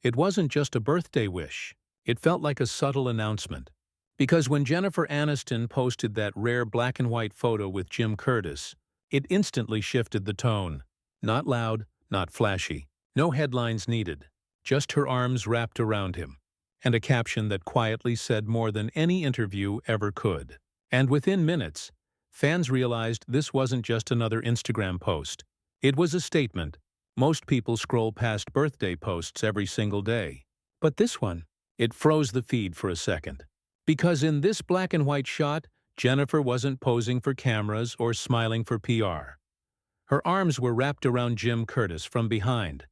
It wasn't just a birthday wish. It felt like a subtle announcement. Because when Jennifer Aniston posted that rare black and white photo with Jim Curtis, it instantly shifted the tone. Not loud, not flashy. No headlines needed. Just her arms wrapped around him. And a caption that quietly said more than any interview ever could. And within minutes, fans realized this wasn't just another Instagram post. It was a statement. Most people scroll past birthday posts every single day. But this one, it froze the feed for a second. Because in this black and white shot, Jennifer wasn't posing for cameras or smiling for PR. Her arms were wrapped around Jim Curtis from behind,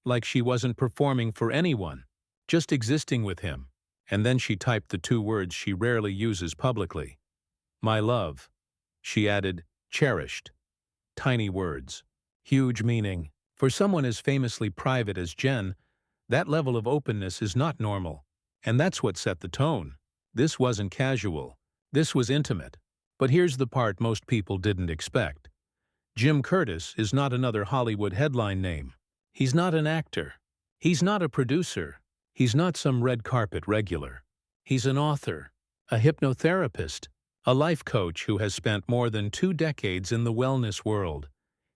like she wasn't performing for anyone, just existing with him. And then she typed the two words she rarely uses publicly. My love. She added, cherished. Tiny words. Huge meaning. For someone as famously private as Jen, that level of openness is not normal. And that's what set the tone. This wasn't casual. This was intimate. But here's the part most people didn't expect. Jim Curtis is not another Hollywood headline name. He's not an actor. He's not a producer. He's not some red carpet regular. He's an author, a hypnotherapist, a life coach who has spent more than 2 decades in the wellness world,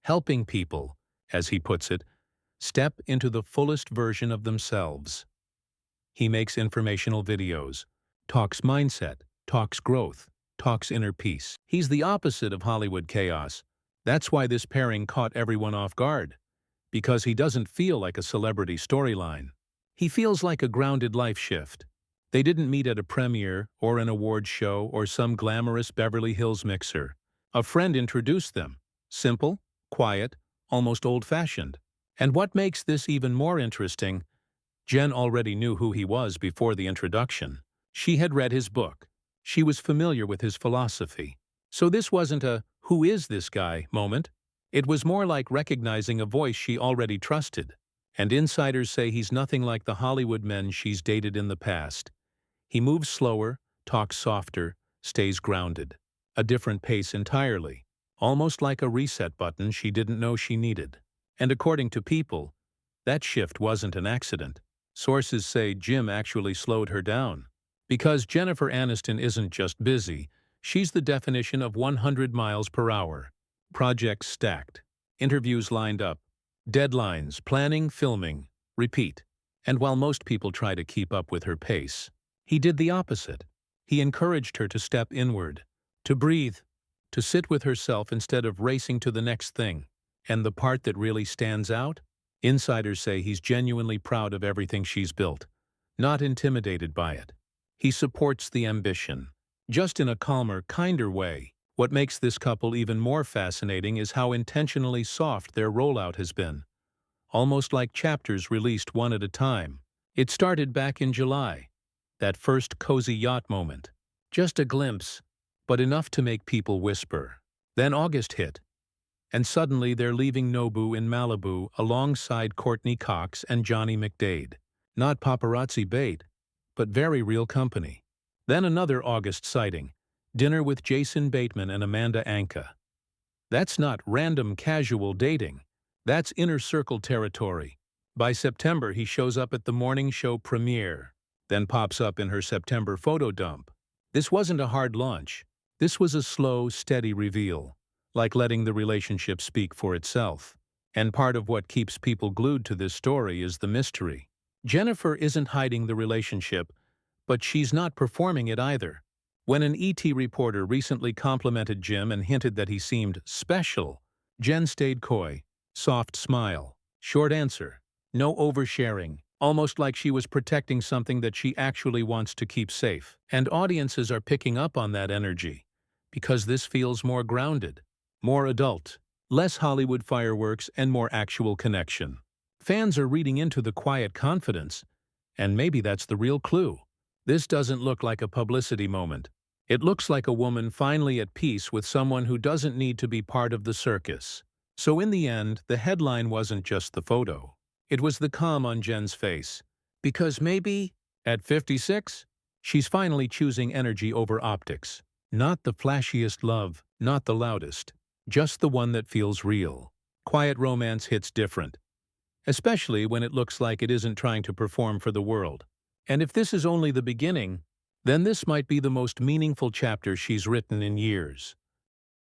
helping people, as he puts it, step into the fullest version of themselves. He makes informational videos, talks mindset, talks growth, talks inner peace. He's the opposite of Hollywood chaos. That's why this pairing caught everyone off guard. Because he doesn't feel like a celebrity storyline. He feels like a grounded life shift. They didn't meet at a premiere or an award show or some glamorous Beverly Hills mixer. A friend introduced them. Simple, quiet, almost old-fashioned. And what makes this even more interesting, Jen already knew who he was before the introduction. She had read his book. She was familiar with his philosophy. So this wasn't a "who is this guy" moment. It was more like recognizing a voice she already trusted. And insiders say he's nothing like the Hollywood men she's dated in the past. He moves slower, talks softer, stays grounded. A different pace entirely. Almost like a reset button she didn't know she needed. And according to People, that shift wasn't an accident. Sources say Jim actually slowed her down. Because Jennifer Aniston isn't just busy, she's the definition of 100 miles per hour. Projects stacked. Interviews lined up. Deadlines, planning, filming, repeat. And while most people try to keep up with her pace, he did the opposite. He encouraged her to step inward, to breathe, to sit with herself instead of racing to the next thing. And the part that really stands out? Insiders say he's genuinely proud of everything she's built, not intimidated by it. He supports the ambition, just in a calmer, kinder way. What makes this couple even more fascinating is how intentionally soft their rollout has been. Almost like chapters released one at a time. It started back in July. That first cozy yacht moment. Just a glimpse, but enough to make people whisper. Then August hit. And suddenly they're leaving Nobu in Malibu alongside Courtney Cox and Johnny McDade. Not paparazzi bait, but very real company. Then another August sighting. Dinner with Jason Bateman and Amanda Anka. That's not random casual dating. That's inner circle territory. By September, he shows up at the morning show premiere, then pops up in her September photo dump. This wasn't a hard launch. This was a slow, steady reveal, like letting the relationship speak for itself. And part of what keeps people glued to this story is the mystery. Jennifer isn't hiding the relationship, but she's not performing it either. When an ET reporter recently complimented Jim and hinted that he seemed special, Jen stayed coy. Soft smile. Short answer. No oversharing. Almost like she was protecting something that she actually wants to keep safe. And audiences are picking up on that energy. Because this feels more grounded, more adult, less Hollywood fireworks and more actual connection. Fans are reading into the quiet confidence. And maybe that's the real clue. This doesn't look like a publicity moment. It looks like a woman finally at peace with someone who doesn't need to be part of the circus. So in the end, the headline wasn't just the photo. It was the calm on Jen's face. Because maybe, at 56, she's finally choosing energy over optics. Not the flashiest love, not the loudest. Just the one that feels real. Quiet romance hits different. especially when it looks like it isn't trying to perform for the world. And if this is only the beginning, then this might be the most meaningful chapter she's written in years.